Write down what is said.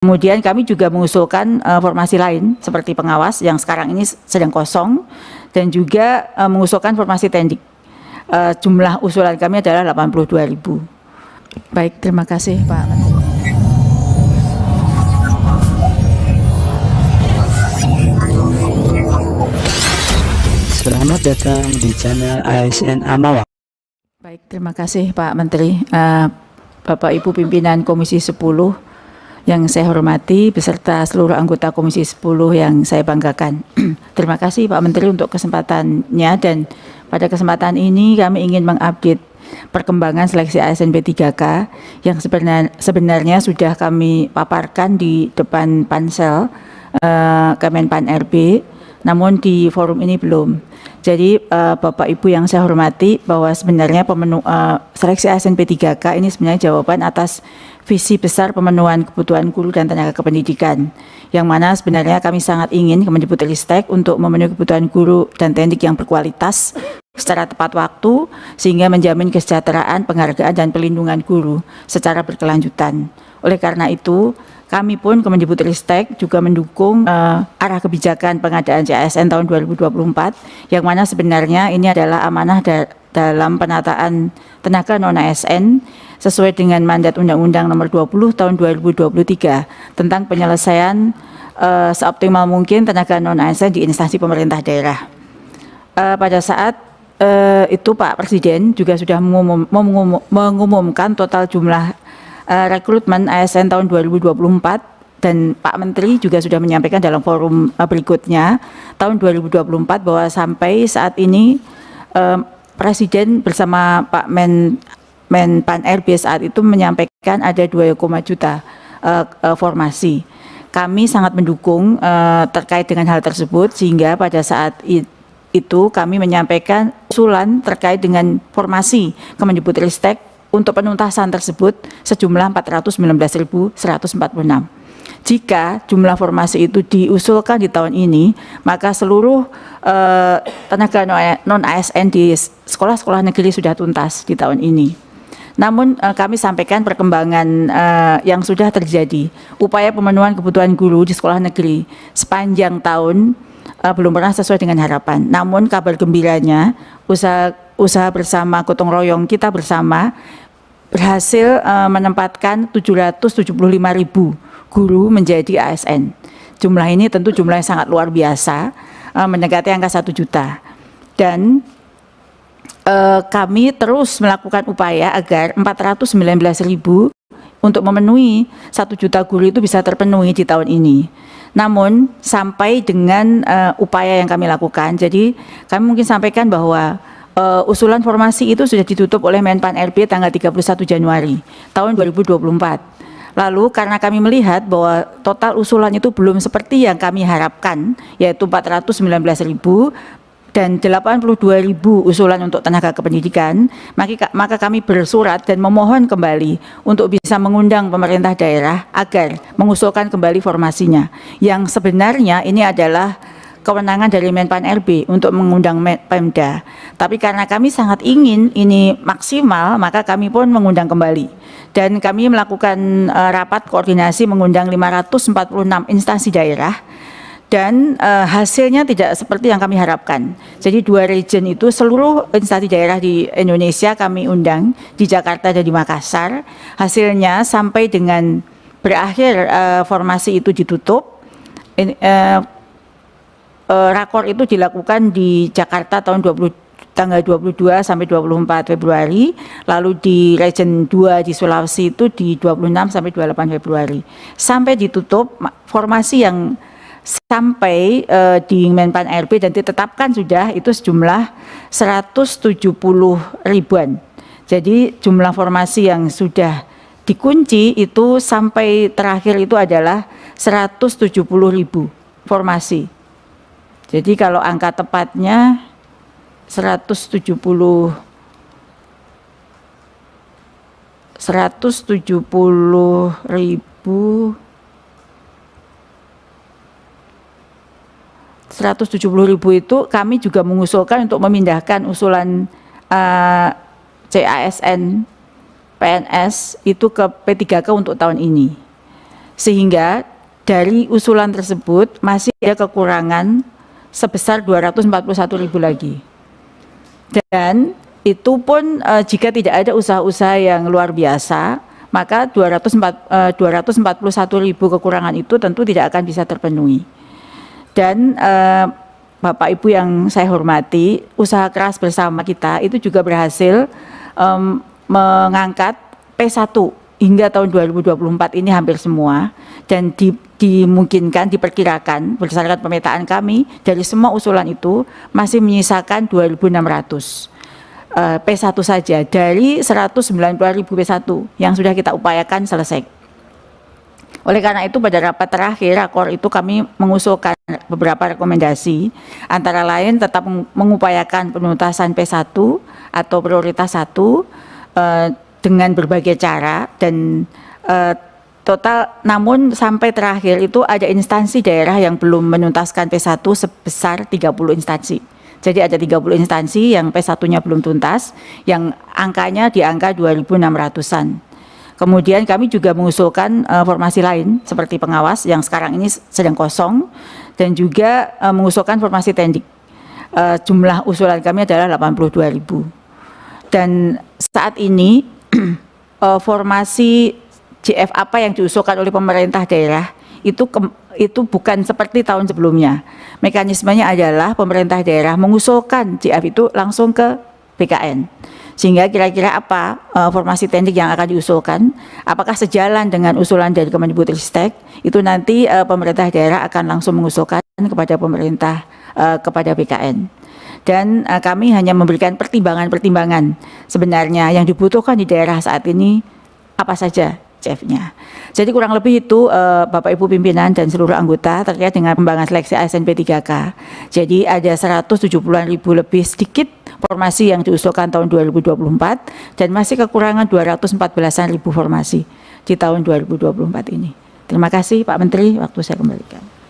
Kemudian kami juga mengusulkan formasi lain seperti pengawas yang sekarang ini sedang kosong, dan juga mengusulkan formasi tendik. Jumlah usulan kami adalah 82.000. Baik, terima kasih Pak Menteri. Selamat datang di channel ASN Amawak. Baik, terima kasih Pak Menteri. Bapak Ibu pimpinan Komisi 10 yang saya hormati beserta seluruh anggota Komisi 10 yang saya banggakan. Terima kasih Pak Menteri untuk kesempatannya, dan pada kesempatan ini kami ingin mengupdate perkembangan seleksi ASN P3K yang sebenarnya sudah kami paparkan di depan pansel Kemenpan RB, namun di forum ini belum. Jadi Bapak Ibu yang saya hormati, bahwa sebenarnya seleksi ASN P3K ini sebenarnya jawaban atas visi besar pemenuhan kebutuhan guru dan tenaga kependidikan, yang mana sebenarnya kami sangat ingin Kemendikbudristek untuk memenuhi kebutuhan guru dan teknik yang berkualitas secara tepat waktu, sehingga menjamin kesejahteraan, penghargaan, dan pelindungan guru secara berkelanjutan. Oleh karena itu, kami pun Kemendikbudristek juga mendukung arah kebijakan pengadaan CASN tahun 2024, yang mana sebenarnya ini adalah amanah dalam penataan tenaga non-ASN sesuai dengan mandat Undang-Undang Nomor 20 Tahun 2023 tentang penyelesaian seoptimal mungkin tenaga non-ASN di instansi pemerintah daerah. Pada saat itu Pak Presiden juga sudah mengumumkan total jumlah rekrutmen ASN tahun 2024, dan Pak Menteri juga sudah menyampaikan dalam forum berikutnya tahun 2024 bahwa sampai saat ini Presiden bersama Pak Menpan RB saat itu menyampaikan ada 2,5 juta formasi. Kami sangat mendukung terkait dengan hal tersebut, sehingga pada saat itu kami menyampaikan usulan terkait dengan formasi Kemendikbudristek untuk penuntasan tersebut sejumlah 419.146. Jika jumlah formasi itu diusulkan di tahun ini, maka seluruh tenaga non-ASN di sekolah-sekolah negeri sudah tuntas di tahun ini. Namun kami sampaikan perkembangan yang sudah terjadi. Upaya pemenuhan kebutuhan guru di sekolah negeri sepanjang tahun belum pernah sesuai dengan harapan. Namun kabar gembiranya, usaha bersama gotong royong kita bersama berhasil menempatkan 775.000 guru menjadi ASN. Jumlah ini tentu jumlah yang sangat luar biasa, mendekati angka 1 juta. Dan kami terus melakukan upaya agar 419.000 untuk memenuhi 1 juta guru itu bisa terpenuhi di tahun ini. Namun sampai dengan upaya yang kami lakukan, jadi kami mungkin sampaikan bahwa usulan formasi itu sudah ditutup oleh Menpan RB tanggal 31 Januari tahun 2024. Lalu karena kami melihat bahwa total usulan itu belum seperti yang kami harapkan, yaitu 419.000 dan 82.000 usulan untuk tenaga kependidikan, maka kami bersurat dan memohon kembali untuk bisa mengundang pemerintah daerah agar mengusulkan kembali formasinya, yang sebenarnya ini adalah kewenangan dari Menpan RB untuk mengundang Pemda. Tapi karena kami sangat ingin ini maksimal, maka kami pun mengundang kembali. Dan kami melakukan rapat koordinasi mengundang 546 instansi daerah, dan hasilnya tidak seperti yang kami harapkan. Jadi 2 region itu seluruh instansi daerah di Indonesia kami undang, di Jakarta dan di Makassar. Hasilnya sampai dengan berakhir formasi itu ditutup, rakor itu dilakukan di Jakarta tanggal 22 sampai 24 Februari, lalu di Region 2 di Sulawesi itu di 26 sampai 28 Februari. Sampai ditutup formasi yang sampai di Menpan RB dan ditetapkan sudah itu sejumlah 170 ribuan. Jadi jumlah formasi yang sudah dikunci itu sampai terakhir itu adalah 170.000 formasi. Jadi kalau angka tepatnya 170.000 itu kami juga mengusulkan untuk memindahkan usulan CASN PNS itu ke P3K untuk tahun ini. Sehingga dari usulan tersebut masih ada kekurangan sebesar 241.000 lagi. Dan itu pun jika tidak ada usaha-usaha yang luar biasa, maka 241.000 kekurangan itu tentu tidak akan bisa terpenuhi. Dan Bapak Ibu yang saya hormati, usaha keras bersama kita itu juga berhasil mengangkat P1 hingga tahun 2024 ini hampir semua, dan dimungkinkan, diperkirakan berdasarkan pemetaan kami dari semua usulan itu masih menyisakan 2.600 P1 saja dari 190.000 P1 yang sudah kita upayakan selesai. Oleh karena itu pada rapat terakhir rakor itu kami mengusulkan beberapa rekomendasi, antara lain tetap mengupayakan penuntasan P1 atau prioritas 1 dengan berbagai cara, dan total, namun sampai terakhir itu ada instansi daerah yang belum menuntaskan P1 sebesar 30 instansi. Jadi ada 30 instansi yang P1-nya belum tuntas, yang angkanya di angka 2.600-an. Kemudian kami juga mengusulkan formasi lain seperti pengawas yang sekarang ini sedang kosong, dan juga mengusulkan formasi tendik. Jumlah usulan kami adalah 82.000. Dan saat ini formasi JF apa yang diusulkan oleh pemerintah daerah itu bukan seperti tahun sebelumnya. Mekanismenya adalah pemerintah daerah mengusulkan JF itu langsung ke BKN. Sehingga kira-kira apa formasi teknik yang akan diusulkan, apakah sejalan dengan usulan dari Kemendikbudristek, itu nanti pemerintah daerah akan langsung mengusulkan kepada pemerintah, kepada BKN. Dan kami hanya memberikan pertimbangan-pertimbangan sebenarnya yang dibutuhkan di daerah saat ini apa saja CF-nya. Jadi kurang lebih itu Bapak Ibu pimpinan dan seluruh anggota terkait dengan pembangunan seleksi ASN P3K. Jadi ada 170-an ribu lebih sedikit formasi yang diusulkan tahun 2024 dan masih kekurangan 214-an ribu formasi di tahun 2024 ini. Terima kasih Pak Menteri, waktu saya kembalikan.